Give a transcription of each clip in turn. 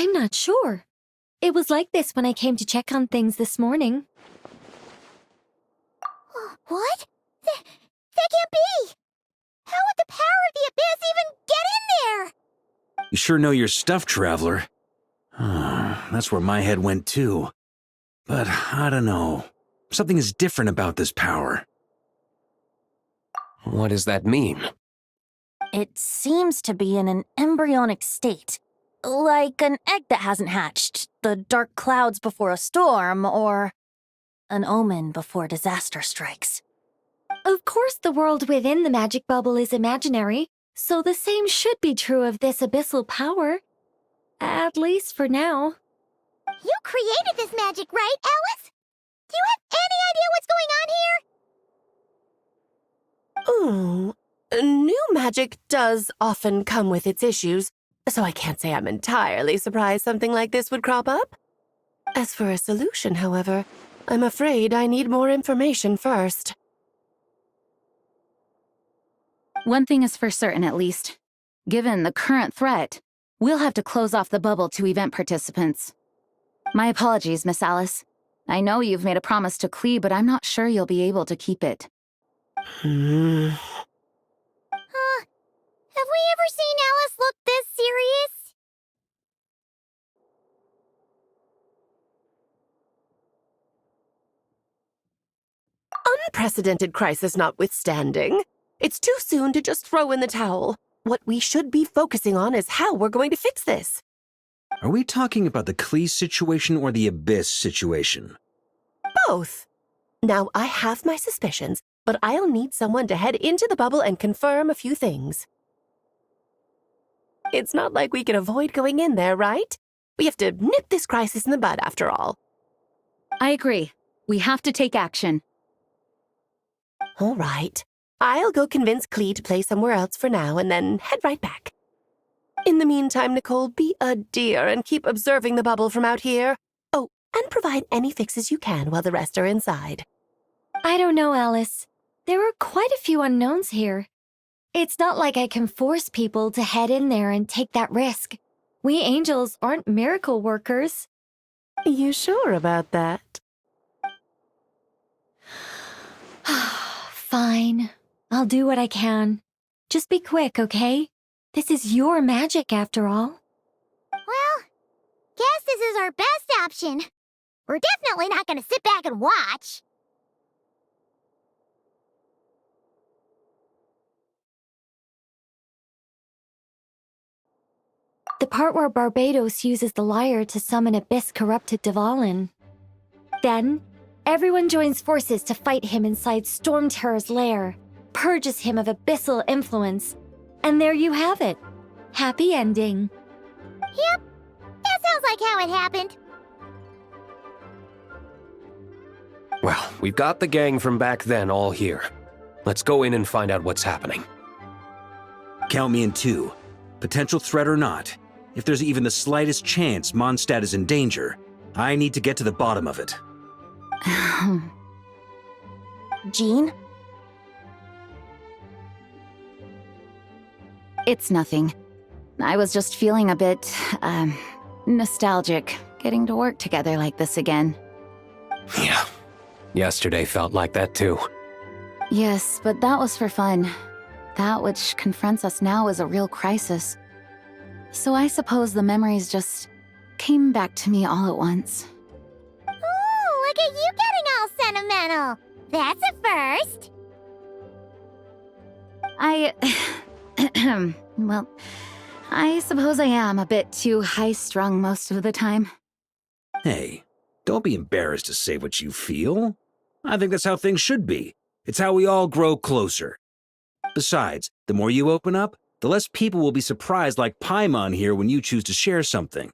I'm not sure. It was like this when I came to check on things this morning. What? That can't be! How would the power of the abyss even get in there? You sure know your stuff, Traveler. That's where my head went too. But I don't know. Something is different about this power. What does that mean? It seems to be in an embryonic state. Like an egg that hasn't hatched, the dark clouds before a storm, or an omen before disaster strikes. Of course, the world within the magic bubble is imaginary, so the same should be true of this abyssal power. At least for now. You created this magic, right, Alice? Do you have any idea what's going on here? Ooh, new magic does often come with its issues, so I can't say I'm entirely surprised something like this would crop up. As for a solution, however, I'm afraid I need more information first. One thing is for certain, at least. Given the current threat, we'll have to close off the bubble to event participants. My apologies, Miss Alice. I know you've made a promise to Klee, but I'm not sure you'll be able to keep it. Have we ever seen Alice look this serious? Unprecedented crisis notwithstanding, it's too soon to just throw in the towel. What we should be focusing on is how we're going to fix this. Are we talking about the Klee situation or the Abyss situation? Both. Now, I have my suspicions, but I'll need someone to head into the bubble and confirm a few things. It's not like we can avoid going in there, right? We have to nip this crisis in the bud, after all. I agree. We have to take action. All right. I'll go convince Klee to play somewhere else for now and then head right back. In the meantime, Nicole, be a dear and keep observing the bubble from out here. Oh, and provide any fixes you can while the rest are inside. I don't know, Alice. There are quite a few unknowns here. It's not like I can force people to head in there and take that risk. We angels aren't miracle workers. You sure about that? Fine. I'll do what I can. Just be quick, okay? This is your magic, after all. Well, guess this is our best option. We're definitely not going to sit back and watch. The part where Barbados uses the lyre to summon Abyss-corrupted Dvalin. Then, everyone joins forces to fight him inside Storm Terror's lair, purges him of abyssal influence, and there you have it. Happy ending. Yep, that sounds like how it happened. Well, we've got the gang from back then all here. Let's go in and find out what's happening. Count me in too. Potential threat or not, if there's even the slightest chance Mondstadt is in danger, I need to get to the bottom of it. Jean? It's nothing. I was just feeling a bit, nostalgic, getting to work together like this again. Yeah. Yesterday felt like that too. Yes, but that was for fun. That which confronts us now is a real crisis. So I suppose the memories just came back to me all at once. Ooh, look at you getting all sentimental. That's a first. Well, I suppose I am a bit too high-strung most of the time. Hey, don't be embarrassed to say what you feel. I think that's how things should be. It's how we all grow closer. Besides, the more you open up, the less people will be surprised like Paimon here when you choose to share something.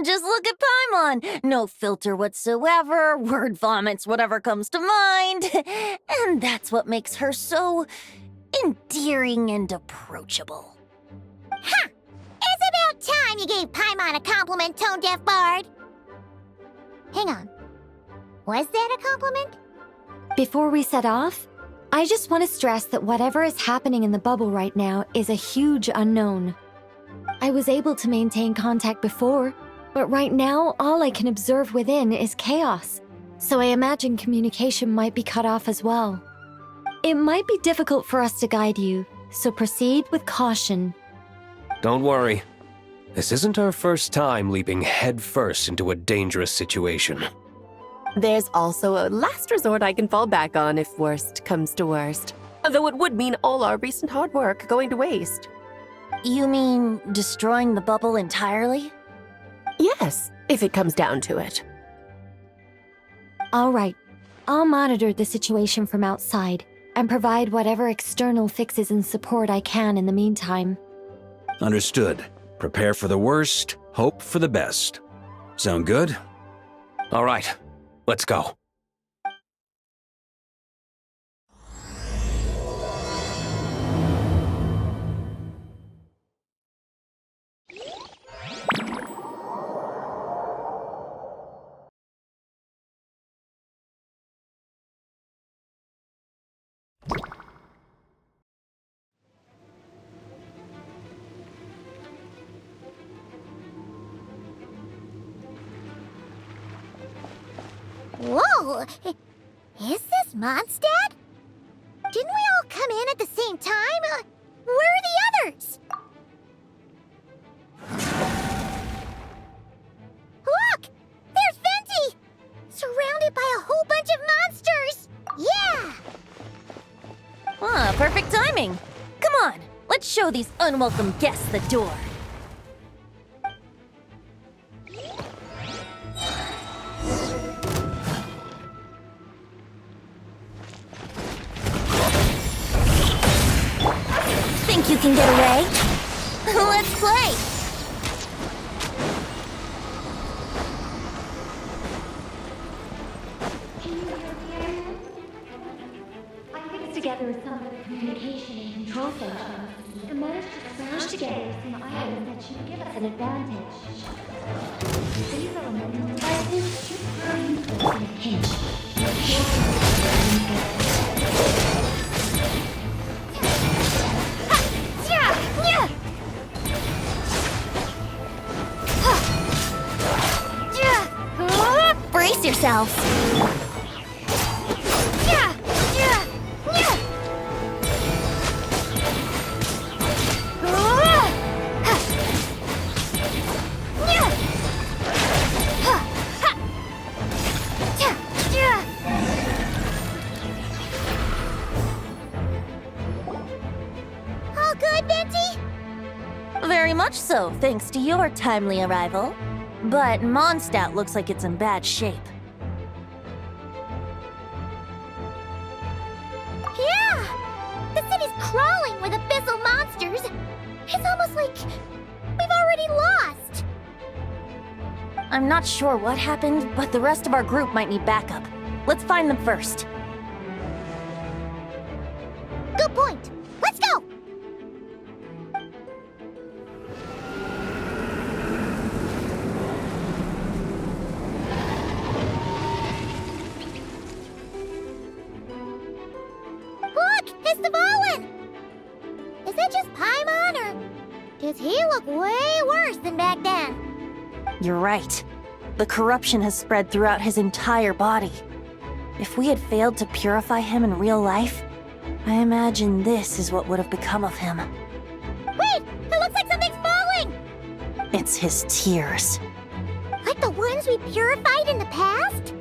Just look at Paimon. No filter whatsoever, word vomits whatever comes to mind. And that's what makes her so endearing and approachable. Ha! It's about time you gave Paimon a compliment, tone-deaf bard. Hang on. Was that a compliment? Before we set off, I just want to stress that whatever is happening in the bubble right now is a huge unknown. I was able to maintain contact before, but right now all I can observe within is chaos, so I imagine communication might be cut off as well. It might be difficult for us to guide you, so proceed with caution. Don't worry. This isn't our first time leaping headfirst into a dangerous situation. There's also a last resort I can fall back on if worst comes to worst. Though it would mean all our recent hard work going to waste. You mean destroying the bubble entirely? Yes, if it comes down to it. All right, I'll monitor the situation from outside and provide whatever external fixes and support I can in the meantime. Understood. Prepare for the worst, hope for the best. Sound good? All right, let's go. Whoa! Is this Mondstadt? Didn't we all come in at the same time? Where are the others? Look! There's Venti! Surrounded by a whole bunch of monsters! Yeah! Ah, perfect timing. Come on, let's show these unwelcome guests the door. Think you can get away? Let's play! I fixed together some of the communication and control functions and managed to smash together some items that should give us an advantage. These elemental devices should be useful in a pinch. Brace yourselves! All good, Venti? Very much so, thanks to your timely arrival. But Mondstadt looks like it's in bad shape. Yeah! The city's crawling with abyssal monsters! It's almost like we've already lost! I'm not sure what happened, but the rest of our group might need backup. Let's find them first. Good point! Let's go! Look! It's the Volin! Is it just Paimon, or does he look way worse than back then? You're right. The corruption has spread throughout his entire body. If we had failed to purify him in real life, I imagine this is what would have become of him. Wait! It looks like something's falling! It's his tears. Like the ones we purified in the past?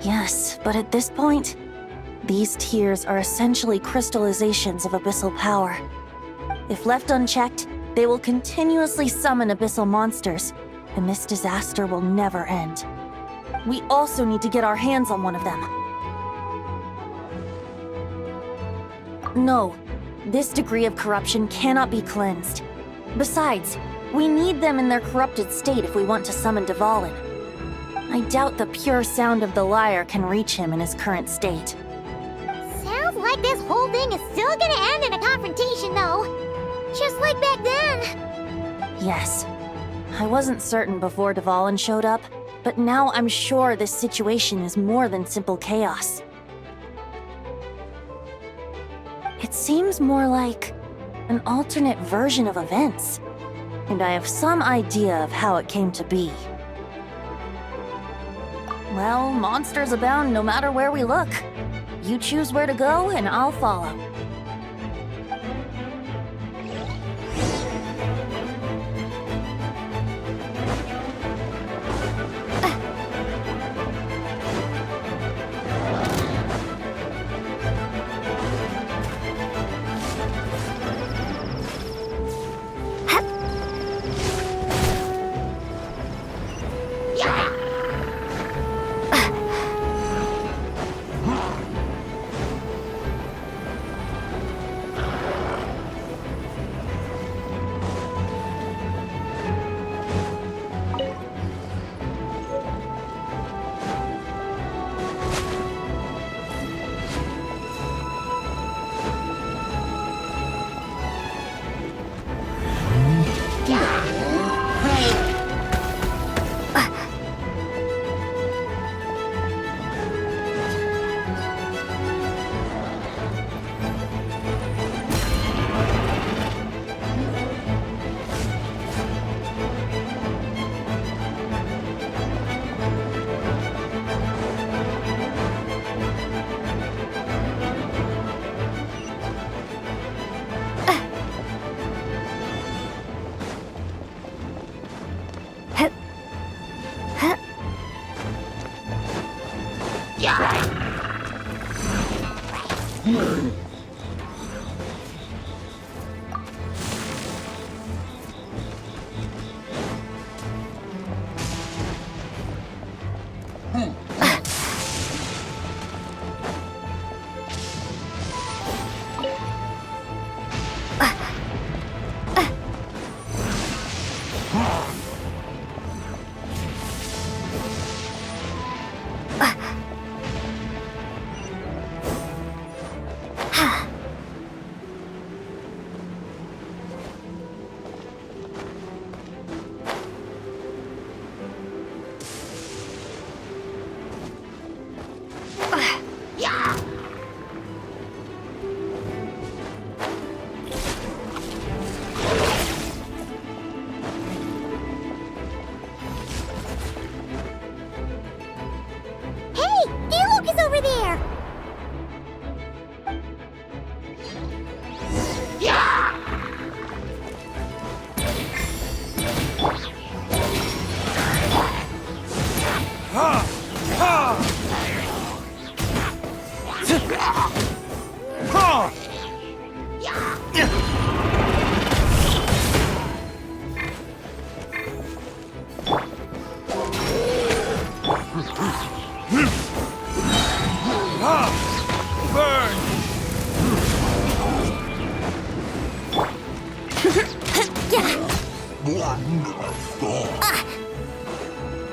Yes, but at this point, these tears are essentially crystallizations of abyssal power. If left unchecked, they will continuously summon abyssal monsters, and this disaster will never end. We also need to get our hands on one of them. No, this degree of corruption cannot be cleansed. Besides, we need them in their corrupted state if we want to summon Dvalin. I doubt the pure sound of the lyre can reach him in his current state. Sounds like this whole thing is still gonna end in a confrontation, though. Just like back then. Yes. I wasn't certain before Dvalin showed up, but now I'm sure this situation is more than simple chaos. It seems more like an alternate version of events. And I have some idea of how it came to be. Well, monsters abound no matter where we look. You choose where to go, and I'll follow.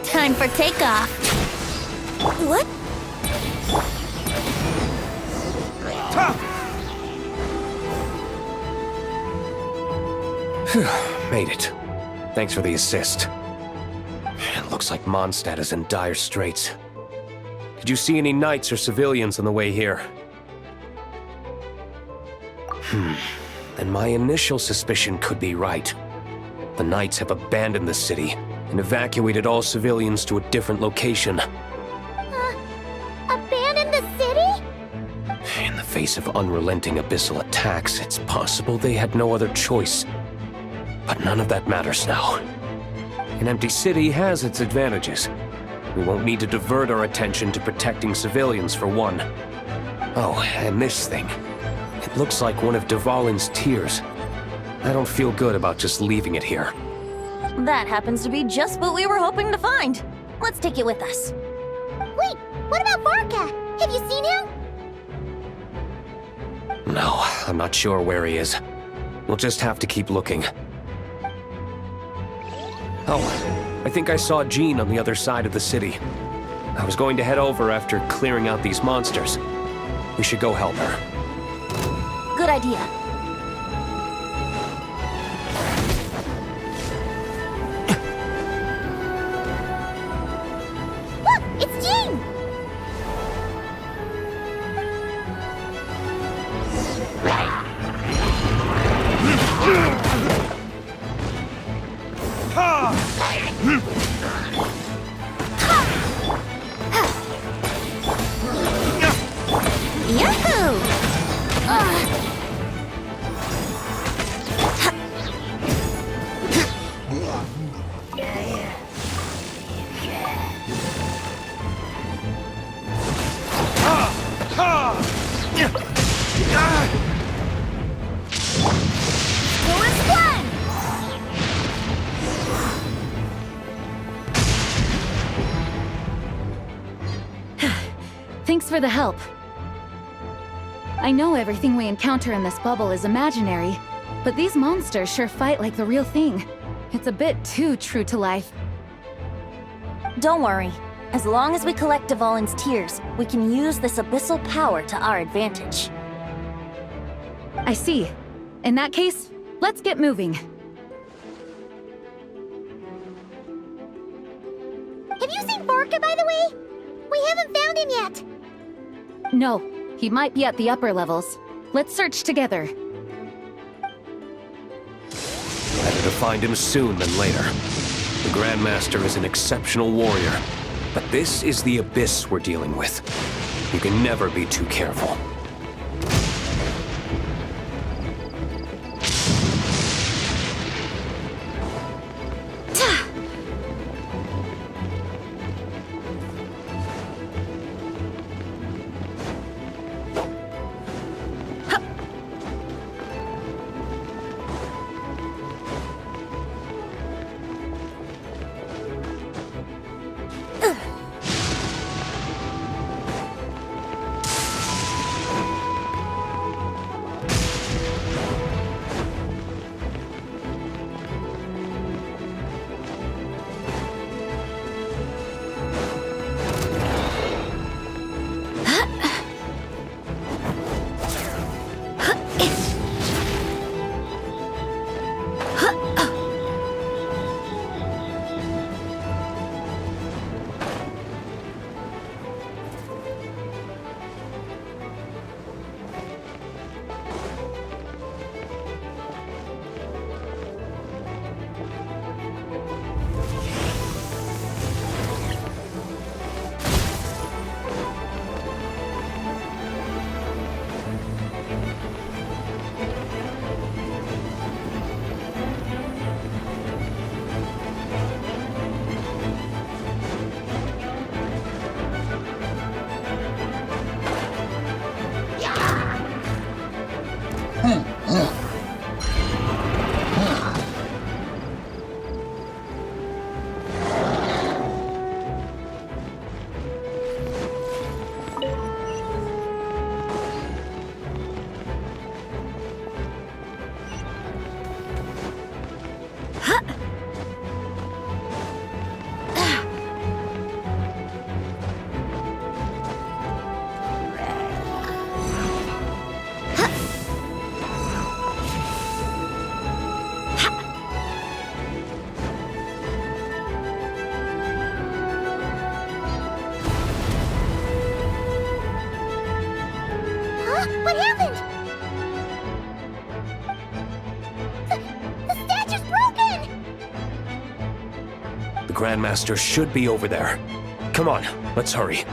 Time for takeoff. What? Made it. Thanks for the assist. It looks like Mondstadt is in dire straits. Did you see any knights or civilians on the way here? Then my initial suspicion could be right. The knights have abandoned the city and evacuated all civilians to a different location. Abandon the city? In the face of unrelenting abyssal attacks, it's possible they had no other choice. But none of that matters now. An empty city has its advantages. We won't need to divert our attention to protecting civilians, for one. Oh, and this thing. It looks like one of Dvalin's tears. I don't feel good about just leaving it here. That happens to be just what we were hoping to find. Let's take it with us. Wait, what about Varka? Have you seen him? No, I'm not sure where he is. We'll just have to keep looking. Oh, I think I saw Jean on the other side of the city. I was going to head over after clearing out these monsters. We should go help her. Good idea. Look, it's Jean! Thanks for the help. I know everything we encounter in this bubble is imaginary, but these monsters sure fight like the real thing. It's a bit too true to life. Don't worry. As long as we collect Dvalin's tears, we can use this abyssal power to our advantage. I see. In that case, let's get moving. Have you seen Vorka, by the way? We haven't found him yet. No, he might be at the upper levels. Let's search together. Better to find him soon than later. The Grandmaster is an exceptional warrior, but this is the abyss we're dealing with. You can never be too careful. What happened? The statue's broken! The Grandmaster should be over there. Come on, let's hurry.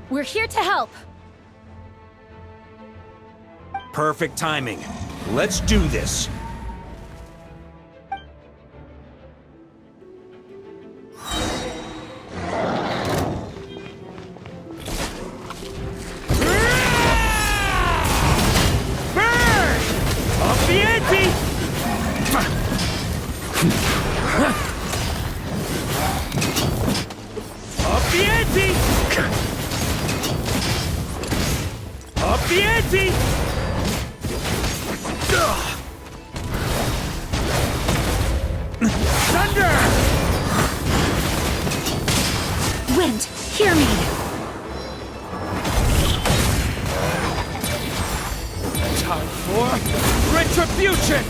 We're here to help. Perfect timing. Let's do this. Burn! Up the ante! Up the ante! Up the ante! Thunder! Wind, hear me. Time for retribution!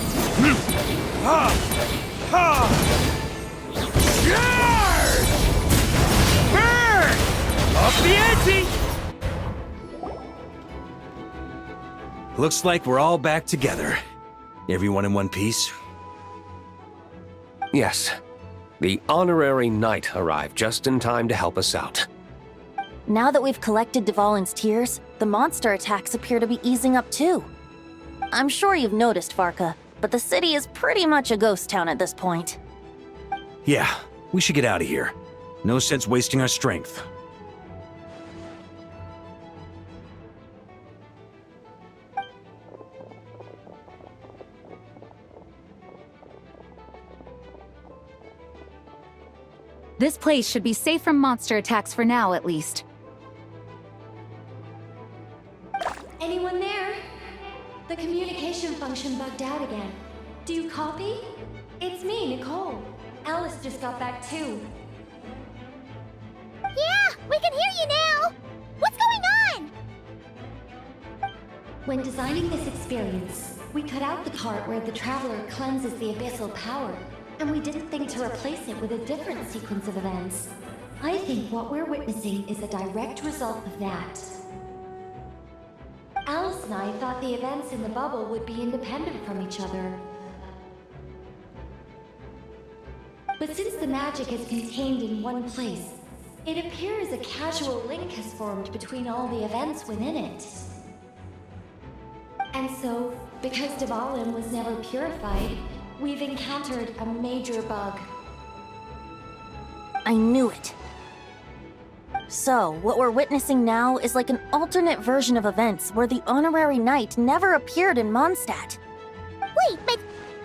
Ha! Ha! Charge! Burn! Up the ante! Looks like we're all back together. Everyone in one piece? Yes. The honorary knight arrived just in time to help us out. Now that we've collected Dvalin's tears, the monster attacks appear to be easing up too. I'm sure you've noticed, Farka, but the city is pretty much a ghost town at this point. Yeah, we should get out of here. No sense wasting our strength. This place should be safe from monster attacks for now, at least. Anyone there? The communication function bugged out again. Do you copy? It's me, Nicole. Alice just got back too. Yeah, we can hear you now! What's going on? When designing this experience, we cut out the part where the traveler cleanses the abyssal power, and we didn't think to replace it with a different sequence of events. I think what we're witnessing is a direct result of that. Alice and I thought the events in the bubble would be independent from each other. But since the magic is contained in one place, it appears a casual link has formed between all the events within it. And so, because Dvalin was never purified, we've encountered a major bug. I knew it. So, what we're witnessing now is like an alternate version of events where the honorary knight never appeared in Mondstadt. Wait, but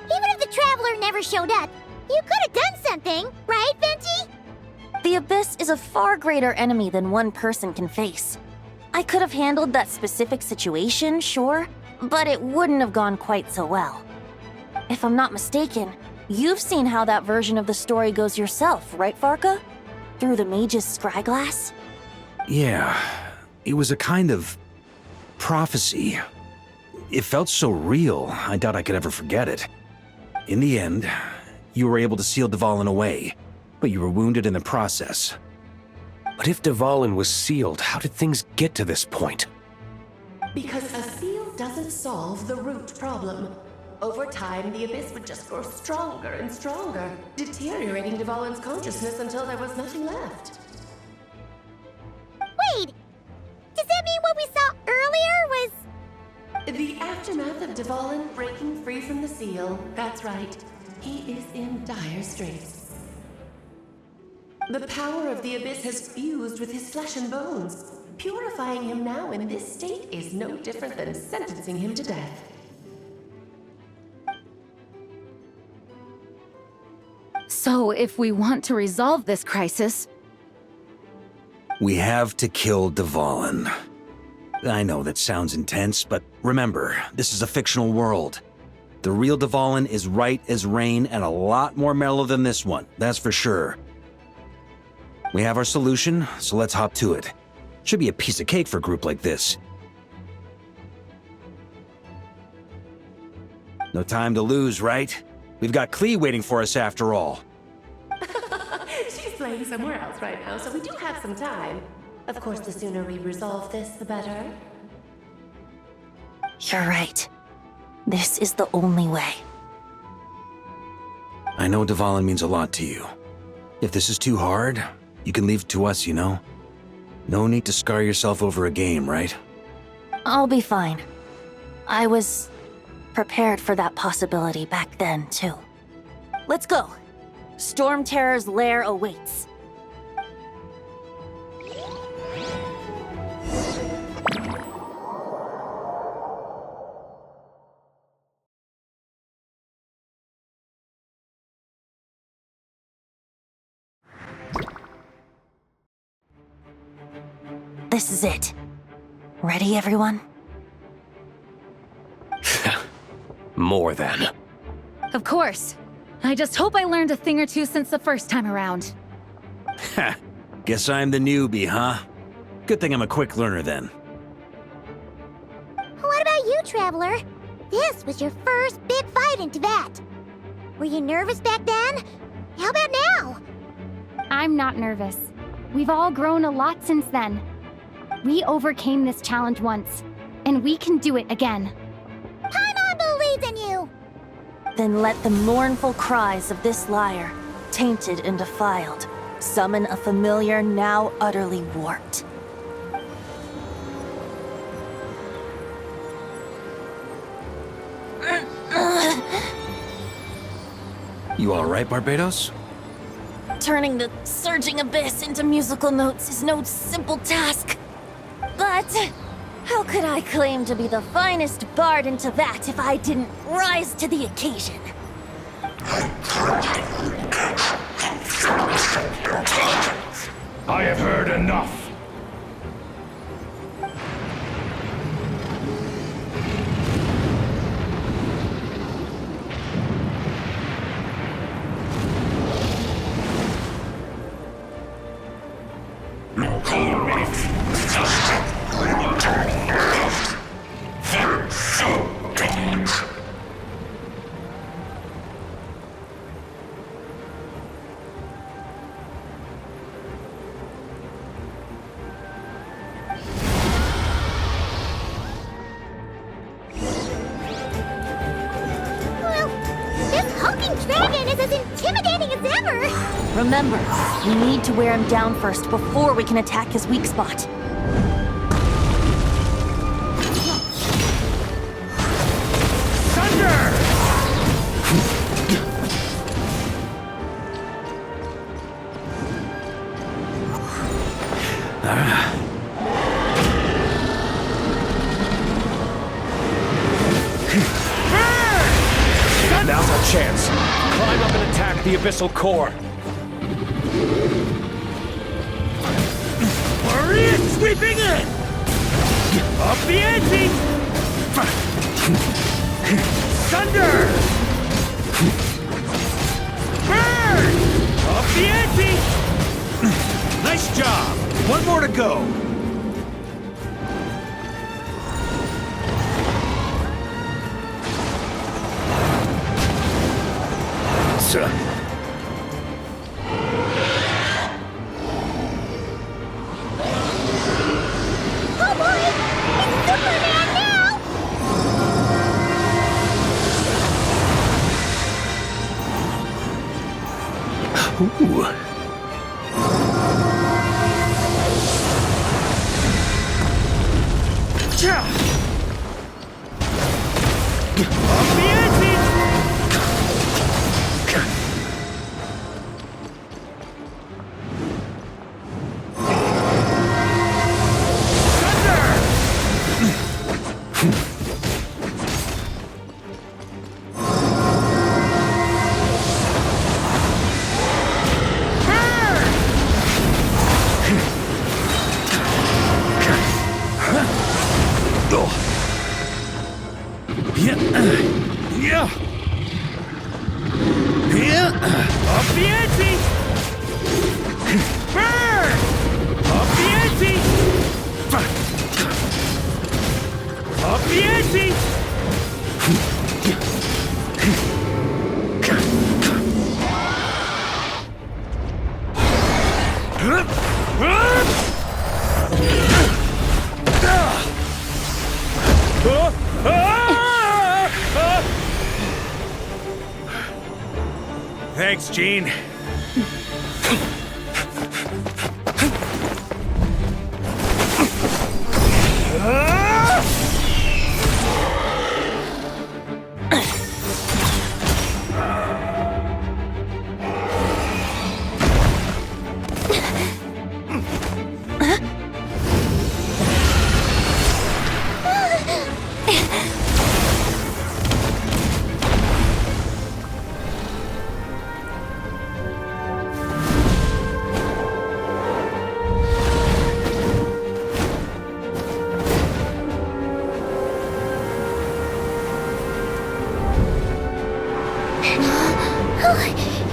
even if the Traveler never showed up, you could have done something, right, Venti? The Abyss is a far greater enemy than one person can face. I could have handled that specific situation, sure, but it wouldn't have gone quite so well. If I'm not mistaken, you've seen how that version of the story goes yourself, right, Farka? Through the mage's scryglass? Yeah, it was a kind of prophecy. It felt so real, I doubt I could ever forget it. In the end, you were able to seal Dvalin away, but you were wounded in the process. But if Dvalin was sealed, how did things get to this point? Because a seal doesn't solve the root problem. Over time, the Abyss would just grow stronger and stronger, deteriorating Dvalin's consciousness until there was nothing left. Wait! Does that mean what we saw earlier was... The aftermath of Dvalin breaking free from the seal, that's right. He is in dire straits. The power of the Abyss has fused with his flesh and bones. Purifying him now in this state is no different than sentencing him to death. So, if we want to resolve this crisis, We have to kill Dvalin. I know that sounds intense, but remember, this is a fictional world. The real Dvalin is right as rain and a lot more mellow than this one, that's for sure. We have our solution, so let's hop to it. Should be a piece of cake for a group like this. No time to lose, right? We've got Klee waiting for us after all. She's playing somewhere else right now, so we do have some time. Of course, the sooner we resolve this, the better. You're right. This is the only way. I know Dvalin means a lot to you. If this is too hard, you can leave it to us, you know? No need to scar yourself over a game, right? I'll be fine. I was prepared for that possibility back then, too. Let's go. Storm Terror's lair awaits. This is it. Ready, everyone? More than. of course. I just hope I learned a thing or two since the first time around. Ha! Guess I'm the newbie, huh? Good thing I'm a quick learner then. What about you, Traveler? This was your first big fight in Tibet. Were you nervous back then? How about now? I'm not nervous. We've all grown a lot since then. We overcame this challenge once, and we can do it again. Then let the mournful cries of this lyre, tainted and defiled, summon a familiar now utterly warped. You all right, Barbados? Turning the surging abyss into musical notes is no simple task. But how could I claim to be the finest bard in Teyvat if I didn't rise to the occasion? I have heard enough. Well, this hulking dragon is as intimidating as ever. Remember, we need to wear him down first before we can attack his weak spot. Now's our chance. Climb up and attack the abyssal core. Hurry, sweeping in! Up the ante! Thunder! Burn! Up the ante! Nice job! One more to go! Oh boy! It's Superman now! Ooh. Cha! Up the ante! Up the ante! Burn! Up the ante! Up the ante! Thanks, Gene.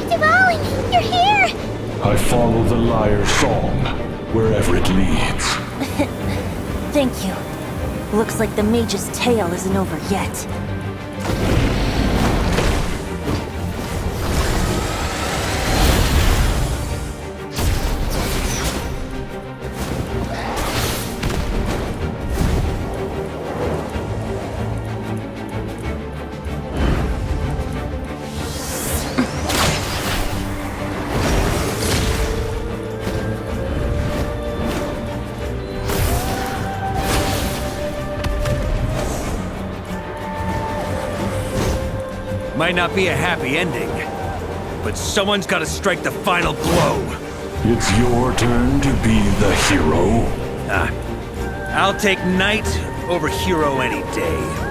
Devouring, you're here! I follow the lyre's song, wherever it leads. Thank you. Looks like the mage's tale isn't over yet. might not be a happy ending, but someone's gotta strike the final blow. It's your turn to be the hero. I'll take knight over hero any day.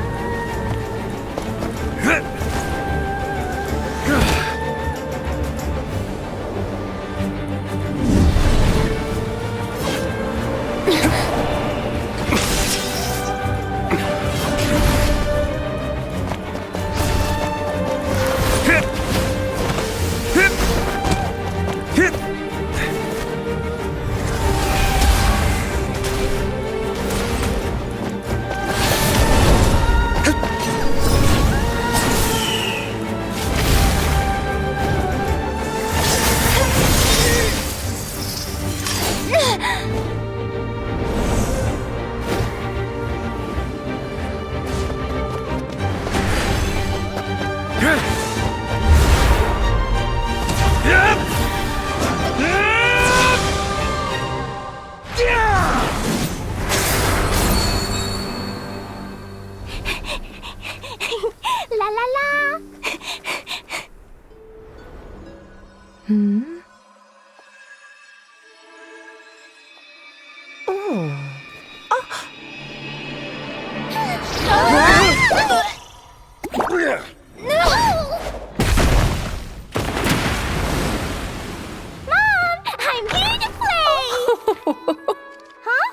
La la la! Mom, I'm here to play! Huh?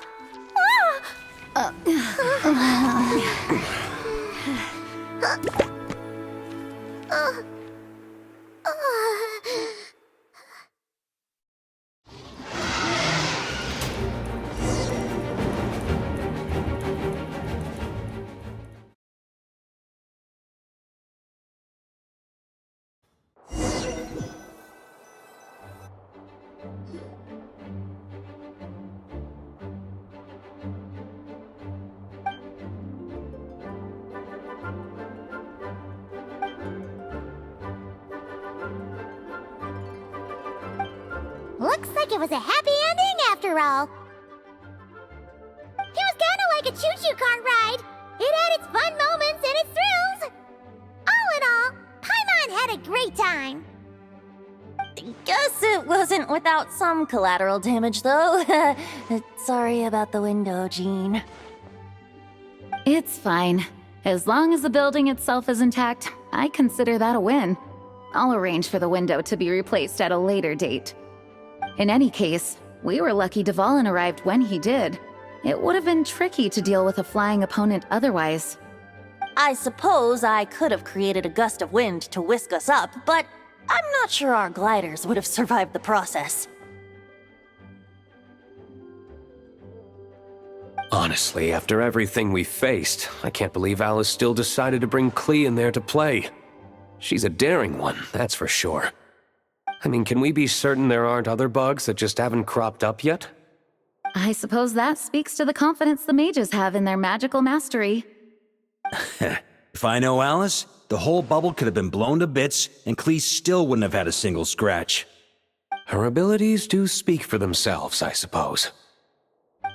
Looks like it was a happy ending after all. It was kinda like a choo-choo car ride. It had its fun moments and its thrills. All in all, Paimon had a great time. Guess it wasn't without some collateral damage, though. Sorry about the window, Jean. It's fine. As long as the building itself is intact, I consider that a win. I'll arrange for the window to be replaced at a later date. In any case, we were lucky Dvalin arrived when he did. It would have been tricky to deal with a flying opponent otherwise. I suppose I could have created a gust of wind to whisk us up, but I'm not sure our gliders would have survived the process. Honestly, after everything we faced, I can't believe Alice still decided to bring Klee in there to play. She's a daring one, that's for sure. I mean, can we be certain there aren't other bugs that just haven't cropped up yet? I suppose that speaks to the confidence the mages have in their magical mastery. If I know Alice, the whole bubble could have been blown to bits, and Klee still wouldn't have had a single scratch. Her abilities do speak for themselves, I suppose.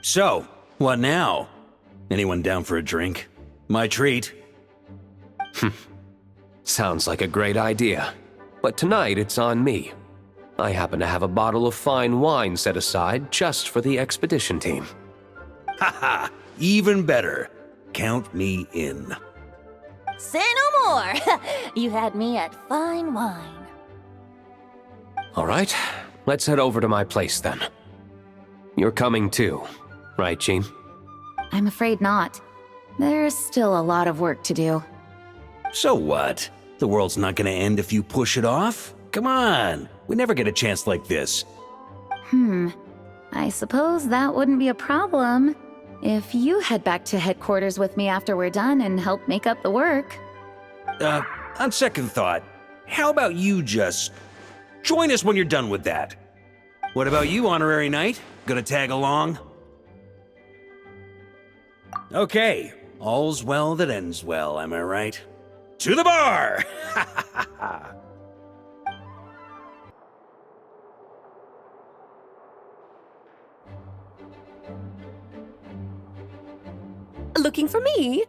So, what now? Anyone down for a drink? My treat. Sounds like a great idea. But tonight it's on me. I happen to have a bottle of fine wine set aside just for the expedition team. Haha, even better. Count me in. Say no more! You had me at fine wine. All right, let's head over to my place then. You're coming too, right, Jean? I'm afraid not. There's still a lot of work to do. So what? The world's not gonna end if you push it off? Come on, we never get a chance like this. I suppose that wouldn't be a problem if you head back to headquarters with me after we're done and help make up the work. On second thought, how about you just join us when you're done with that? What about you, Honorary Knight? Gonna tag along? Okay, all's well that ends well, am I right? To the bar! Looking for me?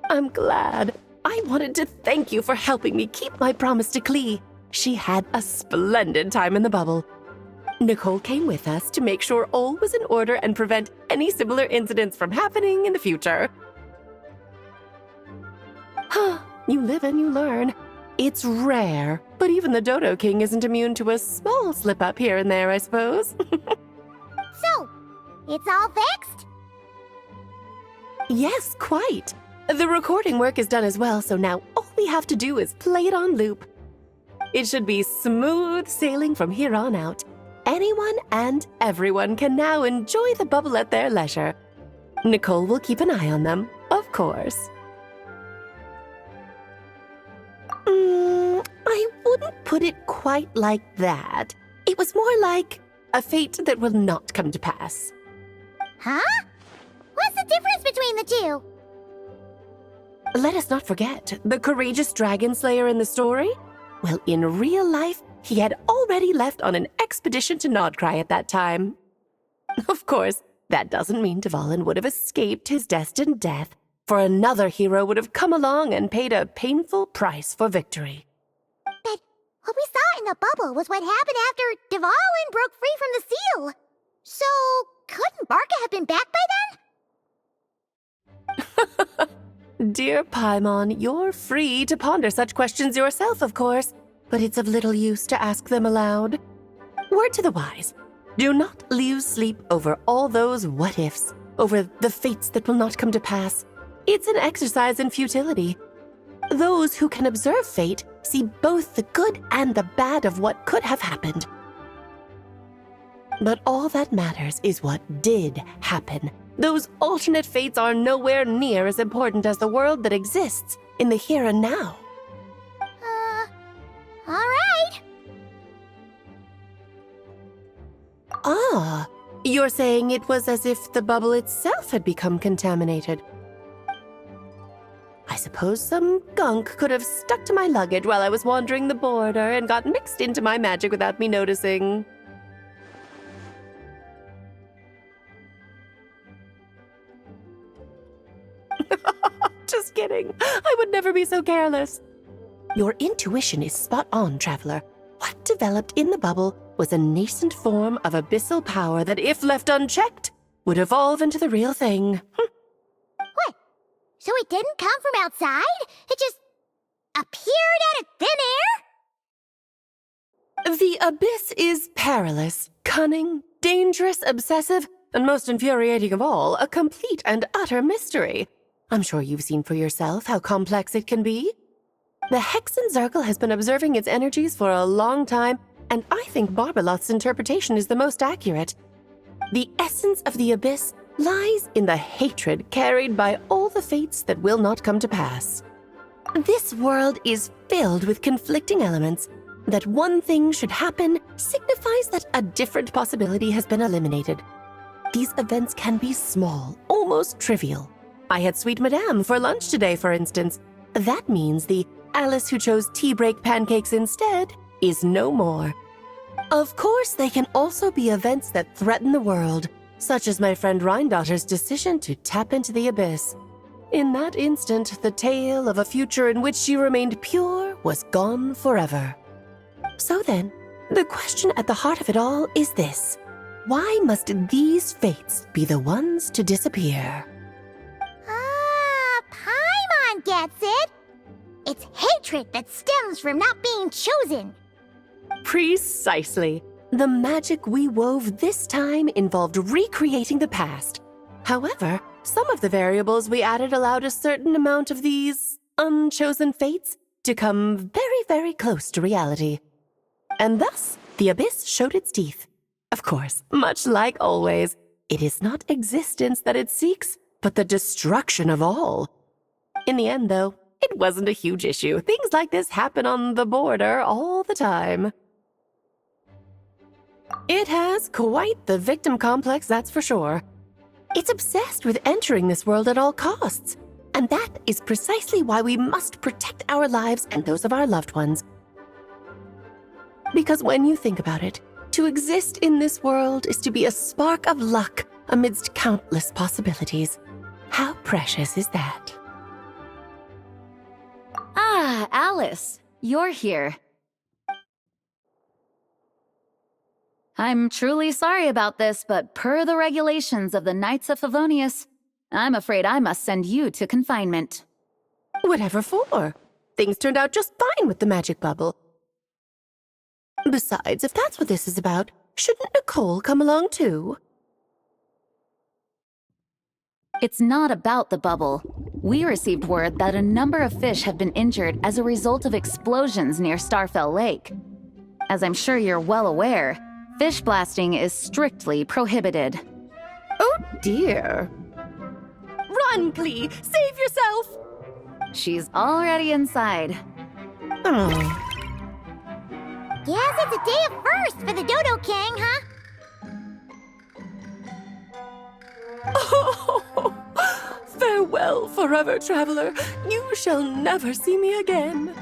I'm glad. I wanted to thank you for helping me keep my promise to Klee. She had a splendid time in the bubble. Nicole came with us to make sure all was in order and prevent any similar incidents from happening in the future. You live and you learn. It's rare, but even the Dodo King isn't immune to a small slip-up here and there, I suppose. So, it's all fixed? Yes, quite. The recording work is done as well, so now all we have to do is play it on loop. It should be smooth sailing from here on out. Anyone and everyone can now enjoy the bubble at their leisure. Nicole will keep an eye on them, of course. I wouldn't put it quite like that. It was more like a fate that will not come to pass. Huh? What's the difference between the two? Let us not forget the courageous dragon slayer in the story. Well, in real life, he had already left on an expedition to Nodcry at that time. Of course, that doesn't mean Dvalin would have escaped his destined death, for another hero would have come along and paid a painful price for victory. But what we saw in the bubble was what happened after Dvalin broke free from the seal. So, couldn't Barca have been back by then? Dear Paimon, you're free to ponder such questions yourself, of course, but it's of little use to ask them aloud. Word to the wise, do not lose sleep over all those what-ifs, over the fates that will not come to pass. It's an exercise in futility. Those who can observe fate see both the good and the bad of what could have happened. But all that matters is what did happen. Those alternate fates are nowhere near as important as the world that exists in the here and now. Alright. Ah, you're saying it was as if the bubble itself had become contaminated. I suppose some gunk could have stuck to my luggage while I was wandering the border and got mixed into my magic without me noticing. Just kidding. I would never be so careless. Your intuition is spot on, Traveler. What developed in the bubble was a nascent form of abyssal power that, if left unchecked, would evolve into the real thing. What? So it didn't come from outside? It just appeared out of thin air? The abyss is perilous, cunning, dangerous, obsessive, and most infuriating of all, a complete and utter mystery. I'm sure you've seen for yourself how complex it can be. The Hexen Circle has been observing its energies for a long time, and I think Barbalot's interpretation is the most accurate. The essence of the abyss lies in the hatred carried by all the fates that will not come to pass. This world is filled with conflicting elements. That one thing should happen signifies that a different possibility has been eliminated. These events can be small, almost trivial. I had Sweet Madame for lunch today, for instance. That means the Alice who chose tea break pancakes instead is no more. Of course, they can also be events that threaten the world, such as my friend Rhindotter's decision to tap into the abyss. In that instant, the tale of a future in which she remained pure was gone forever. So then, the question at the heart of it all is this: why must these fates be the ones to disappear? Paimon gets it. It's hatred that stems from not being chosen. Precisely. The magic we wove this time involved recreating the past. However, some of the variables we added allowed a certain amount of these unchosen fates to come very, very close to reality. And thus, the abyss showed its teeth. Of course, much like always, it is not existence that it seeks, but the destruction of all. In the end, though, it wasn't a huge issue. Things like this happen on the border all the time. It has quite the victim complex, that's for sure. It's obsessed with entering this world at all costs. And that is precisely why we must protect our lives and those of our loved ones. Because when you think about it, to exist in this world is to be a spark of luck amidst countless possibilities. How precious is that? Alice, you're here. I'm truly sorry about this, but per the regulations of the Knights of Favonius, I'm afraid I must send you to confinement. Whatever for? Things turned out just fine with the magic bubble. Besides, if that's what this is about, shouldn't Nicole come along too? It's not about the bubble. We received word that a number of fish have been injured as a result of explosions near Starfell Lake. As I'm sure you're well aware, fish blasting is strictly prohibited. Oh dear. Run, Clee! Save yourself! She's already inside. Oh. Guess it's a day of first for the Dodo King, huh? Oh, farewell, forever traveler. You shall never see me again.